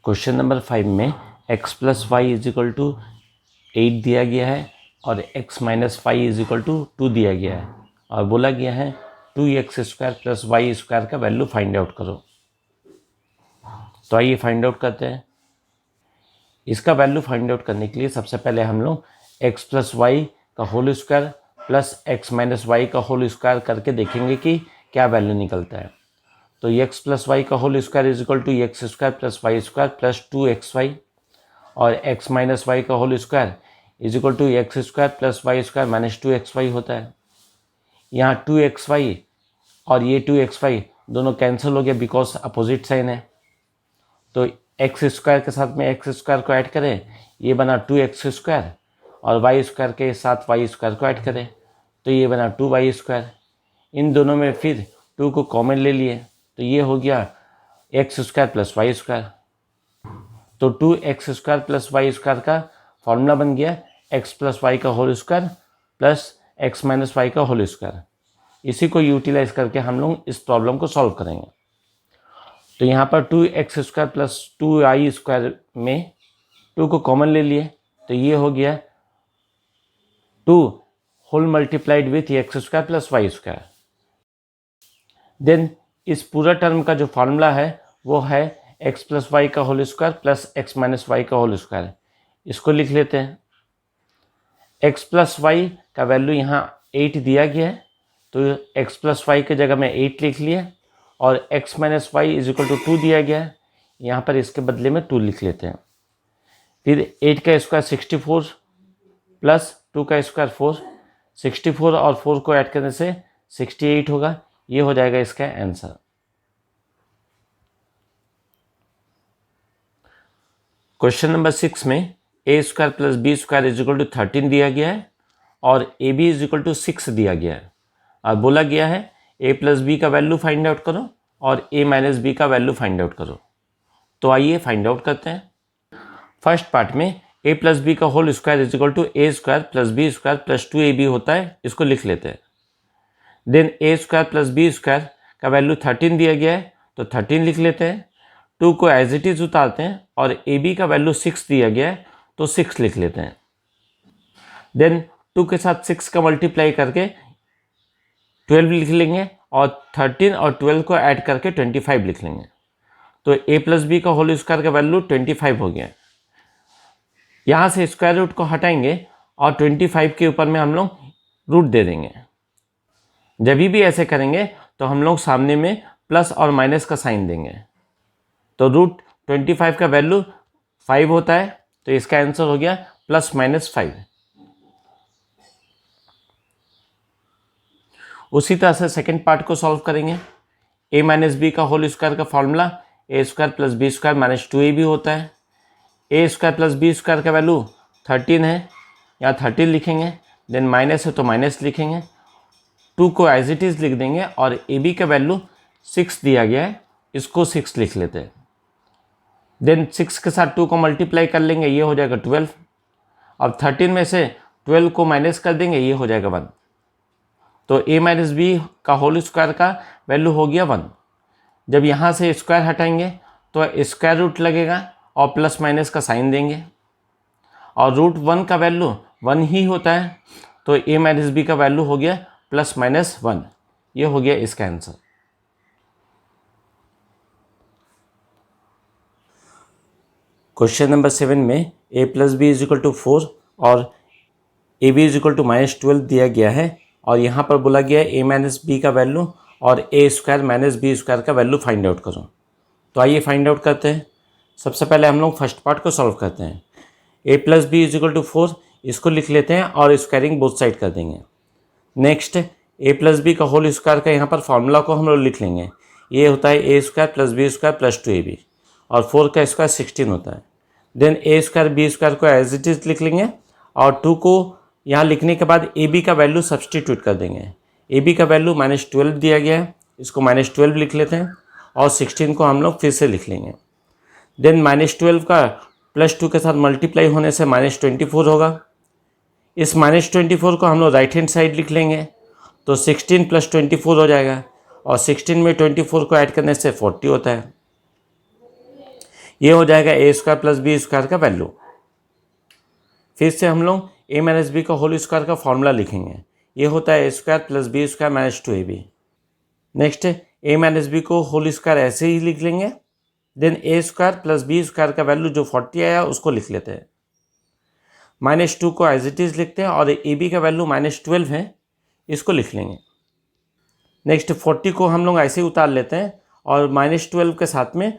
Question number 5 में x plus y is equal to 8 दिया गया है और x minus five is equal to 2 दिया गया है और बोला गया है 2x² प्लस वाई स्क्वायर का वैल्यू फाइंड आउट करो। तो आइए फाइंड आउट करते हैं। इसका वैल्यू फाइंड आउट करने के लिए सबसे पहले हम लोग x प्लस वाई का whole square plus x minus y का होल स्क्वायर करके देखेंगे कि क्या वैल्यू निकलता है। तो x प्लस वाई का whole square is equal to x square plus y square plus 2xy और x माइनस वाई का whole square is equal to x square plus y square minus 2xy होता है। यहाँ 2xy और ये 2xy दोनों cancel हो गया बिकॉज अपोजिट साइन है। तो एक्स स्क्वायर के साथ में एक्स स्क्वायर को ऐड करें, ये बना 2x स्क्वायर और वाई स्क्वायर के साथ वाई स्क्वायर को ऐड करें तो ये बना 2y स्क्वायर। इन दोनों में फिर 2 को कॉमन ले लिए तो ये हो गया x square plus y square. तो 2x square plus y square का फॉर्मूला बन गया x प्लस वाई का whole square plus x minus y का होल स्क्वायर। इसी को यूटिलाइज करके हम लोग इस प्रॉब्लम को सॉल्व करेंगे। तो यहाँ पर 2x square plus 2y square में 2 को कॉमन ले लिए तो ये हो गया 2 whole multiplied with x square plus y square. Then इस पूरा टर्म का जो फार्मूला है वो है x प्लस वाई का whole square plus x minus y का होल स्क्वायर। इसको लिख लेते हैं। x प्लस वाई का वैल्यू यहाँ 8 दिया गया है तो x प्लस वाई की जगह में 8 लिख लिया और x minus y is equal to 2 दिया गया है, यहाँ पर इसके बदले में 2 लिख लेते हैं। फिर 8 का स्क्वायर 64 प्लस 2 का स्क्वायर 4, 64 और 4 को ऐड करने से 68 होगा। ये हो जाएगा इसका आंसर। क्वेश्चन नंबर 6 में a square plus b square is equal to 13 दिया गया है और ab इज इक्वल टू 6 दिया गया है और बोला गया है a प्लस बी का वैल्यू फाइंड आउट करो और a माइनस बी का वैल्यू फाइंड आउट करो। तो आइए फाइंड आउट करते हैं। फर्स्ट पार्ट में a प्लस बी का whole square is equal to a square plus b square plus 2ab होता है, इसको लिख लेते हैं। Then a square plus b square का वैल्यू 13 दिया गया है तो 13 लिख लेते हैं। 2 को एज इट इज उतारते हैं और ab का वैल्यू 6 दिया गया है तो 6 लिख लेते हैं। देन 2 के साथ 6 का मल्टीप्लाई करके 12 लिख लेंगे और 13 और 12 को ऐड करके 25 लिख लेंगे। तो a प्लस बी का होल स्क्वायर का वैल्यू 25 हो गया। यहाँ से स्क्वायर रूट को हटाएंगे और 25 के ऊपर में हम लोग रूट दे देंगे। जब भी ऐसे करेंगे तो हम लोग सामने में प्लस और माइनस का साइन देंगे। तो रूट 25 का वैल्यू 5 होता है तो इसका आंसर हो गया प्लस माइनस 5। उसी तरह से सेकेंड पार्ट को सॉल्व करेंगे। a माइनस बी का होल स्क्वायर का formula a square plus b square minus 2ab होता है। a square plus b square का वैल्यू 13 है, यहाँ 13 लिखेंगे। देन माइनस है तो माइनस लिखेंगे। 2 को एज इट इज लिख देंगे और ab का वैल्यू 6 दिया गया है, इसको 6 लिख लेते हैं। देन 6 के साथ 2 को मल्टीप्लाई कर लेंगे, ये हो जाएगा 12। अब 13 में से 12 को माइनस कर देंगे, ये हो जाएगा 1। तो a माइनस बी का होल स्क्वायर का वैल्यू हो गया 1। जब यहाँ से स्क्वायर हटाएंगे तो स्क्वायर रूट लगेगा और प्लस माइनस का साइन देंगे और रूट 1 का वैल्यू 1 ही होता है तो a माइनस बी का वैल्यू हो गया प्लस माइनस 1। ये हो गया इसका आंसर। क्वेश्चन नंबर 7 में a plus b is equal to 4 और ab is equal to minus 12 दिया गया है और यहाँ पर बोला गया है a माइनस बी का वैल्यू और a square minus b square का वैल्यू फाइंड आउट करो। तो आइए फाइंड आउट करते हैं। सबसे पहले हम लोग फर्स्ट पार्ट को सॉल्व करते हैं। a plus b is equal to 4 इसको लिख लेते हैं और स्क्वायरिंग बोथ साइड कर देंगे। नेक्स्ट a प्लस बी का होल स्क्वायर का यहाँ पर फॉर्मूला को हम लोग लिख लेंगे। ये होता है a square plus b square plus 2ab और 4 का स्क्वायर 16 होता है। Then a square b square को एज इट इज लिख लेंगे और 2 को यहाँ लिखने के बाद ab का वैल्यू सब्सटीट्यूट कर देंगे। ab का वैल्यू माइनस 12 दिया गया है, इसको माइनस 12 लिख लेते हैं और 16 को हम लोग फिर से लिख लेंगे। देन माइनस 12 का प्लस 2 के साथ मल्टीप्लाई होने से माइनस 24 होगा। इस माइनस 24 को हम लोग राइट हैंड साइड लिख लेंगे तो 16 प्लस 24 हो जाएगा और 16 में 24 को ऐड करने से 40 होता है। ये हो जाएगा a square plus b square का वैल्यू। फिर से हम लोग ए माइनस बी का होल स्क्वायर का फॉर्मूला लिखेंगे। ये होता है a square plus b square minus 2ab। Next a minus b को होल स्क्वायर ऐसे ही लिख लेंगे। Then a square plus b square का वैल्यू जो 40 आया उसको लिख लेते हैं। -2 को एज इट इज़ लिखते हैं और ए बी का वैल्यू -12 है, इसको लिख लेंगे। नेक्स्ट 40 को हम लोग ऐसे ही उतार लेते हैं और -12 के साथ में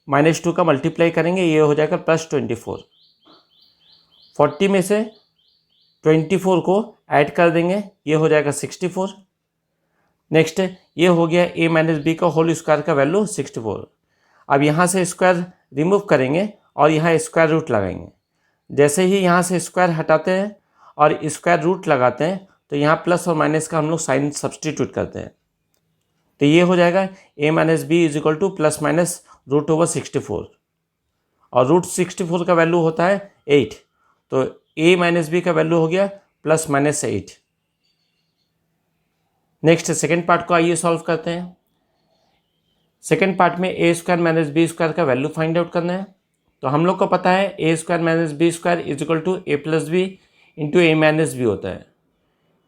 -2 का मल्टीप्लाई करेंगे, ये हो जाएगा +24। 40 में से 24 को ऐड कर देंगे, ये हो जाएगा 64। नेक्स्ट ये हो गया ए माइनस बी का होल स्क्वायर का वैल्यू 64। अब यहाँ से स्क्वायर रिमूव करेंगे और यहाँ स्क्वायर रूट लगाएंगे। जैसे ही यहाँ से स्क्वायर हटाते हैं और स्क्वायर रूट लगाते हैं तो यहाँ प्लस और माइनस का हम लोग साइन सब्सटीट्यूट करते हैं। तो ये हो जाएगा a minus b is equal to plus minus √64 और √64 का वैल्यू होता है 8। तो ए माइनस बी का वैल्यू हो गया +-8। नेक्स्ट सेकेंड पार्ट को आइए सॉल्व करते हैं। सेकेंड पार्ट में a square minus b square का वैल्यू फाइंड आउट करना है। तो हम लोग को पता है a square minus b square is equal to a plus b into a minus b होता है।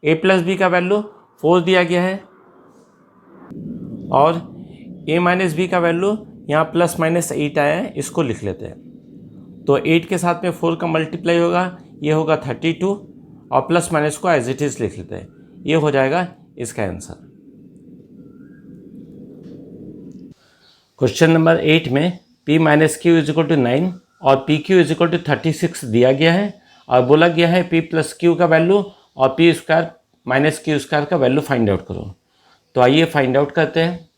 ए प्लस बी का वैल्यू 4 दिया गया है और ए माइनस बी का वैल्यू यहाँ +-8 आया है, इसको लिख लेते हैं। तो 8 के साथ में 4 का मल्टीप्लाई होगा, ये होगा 32 और प्लस माइनस को एज इट इज़ लिख लेते हैं। ये हो जाएगा इसका आंसर। क्वेश्चन नंबर 8 में p minus q is equal to 9 और p q is equal to 36 दिया गया है और बोला गया है p प्लस क्यू का वैल्यू और p square minus q square का वैल्यू फाइंड आउट करो। तो आइए फाइंड आउट करते हैं।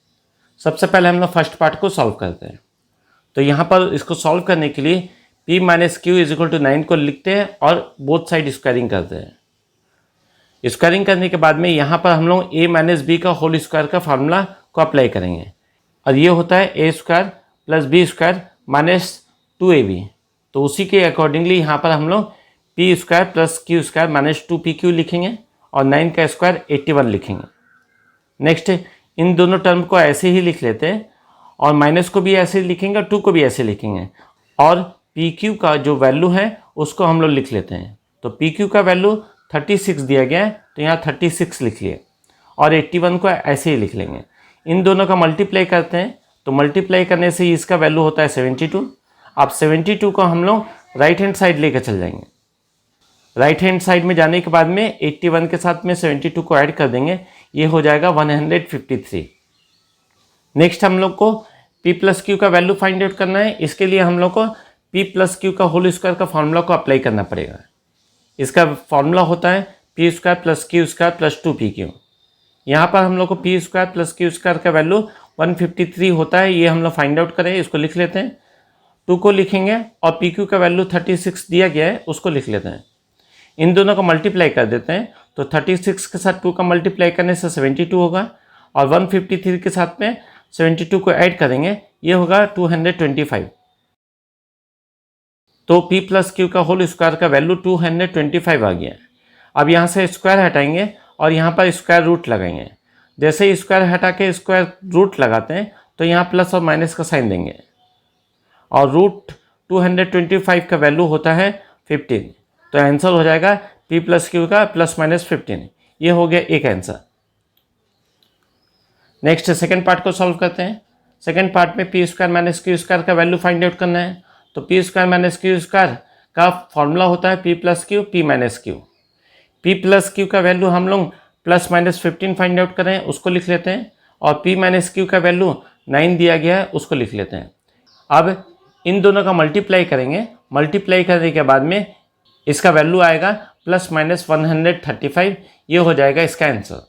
सबसे पहले हम लोग फर्स्ट पार्ट को सॉल्व करते हैं। तो यहाँ पर इसको सॉल्व करने के लिए p minus q is equal to 9 को लिखते हैं और बोथ साइड स्क्वायरिंग करते हैं। स्क्वायरिंग करने के बाद में यहाँ पर हम लोग ए माइनस बी का होल स्क्वायर का फार्मूला को अप्लाई करेंगे और ये होता है a square plus b square minus 2ab। तो उसी के अकॉर्डिंगली यहाँ पर हम लोग p square plus q square minus 2pq लिखेंगे और 9 का स्क्वायर 81 लिखेंगे। नेक्स्ट इन दोनों टर्म को ऐसे ही लिख लेते हैं और माइनस को भी ऐसे लिखेंगे और 2 को भी ऐसे लिखेंगे और पी क्यू का जो वैल्यू है उसको हम लोग लिख लेते हैं। तो पी क्यू का वैल्यू 36 दिया गया है, तो यहाँ 36 लिख लिए और 81 को ऐसे ही लिख लेंगे। इन दोनों का मल्टीप्लाई करते हैं तो मल्टीप्लाई करने से इसका वैल्यू होता है 72। अब 72 को हम लोग राइट हैंड साइड लेकर चल जाएंगे। राइट हैंड साइड में जाने के बाद में 81 के साथ में 72 को ऐड कर देंगे, ये हो जाएगा 153। नेक्स्ट हम लोग को p प्लस क्यू का वैल्यू फाइंड आउट करना है। इसके लिए हम लोग को p प्लस क्यू का होल स्क्वायर का फॉर्मूला को अप्लाई करना पड़ेगा। इसका फॉर्मूला होता है P square plus q square plus 2pq। यहाँ पर हम लोग को P square plus q square का वैल्यू 153 होता है, ये हम लोग फाइंड आउट करें। इसको लिख लेते हैं, 2 को लिखेंगे और पी क्यू का वैल्यू 36 दिया गया है उसको लिख लेते हैं। इन दोनों का मल्टीप्लाई कर देते हैं तो 36 के साथ 2 का मल्टीप्लाई करने से 72 होगा और 153 के साथ में 72 को ऐड करेंगे, ये होगा 225। तो p प्लस क्यू का होल स्क्वायर का वैल्यू 225 आ गया। अब यहाँ से स्क्वायर हटाएंगे और यहाँ पर स्क्वायर रूट लगाएंगे। जैसे ही स्क्वायर हटा के स्क्वायर रूट लगाते हैं तो यहाँ प्लस और माइनस का साइन देंगे और रूट 225 का वैल्यू होता है 15। तो आंसर हो जाएगा p प्लस क्यू का ±15। ये हो गया एक आंसर। नेक्स्ट सेकेंड पार्ट को सॉल्व करते हैं। सेकेंड पार्ट में P square minus q square का वैल्यू फाइंड आउट करना है। तो P square minus q square का फॉर्मूला होता है p plus Q p minus Q. p plus q का वैल्यू हम लोग ±15 फाइंड आउट करें, उसको लिख लेते हैं और p माइनस क्यू का वैल्यू 9 दिया गया है, उसको लिख लेते हैं। अब इन दोनों का मल्टीप्लाई करेंगे। मल्टीप्लाई करने के बाद में इसका वैल्यू आएगा ±135, ये हो जाएगा इसका आंसर।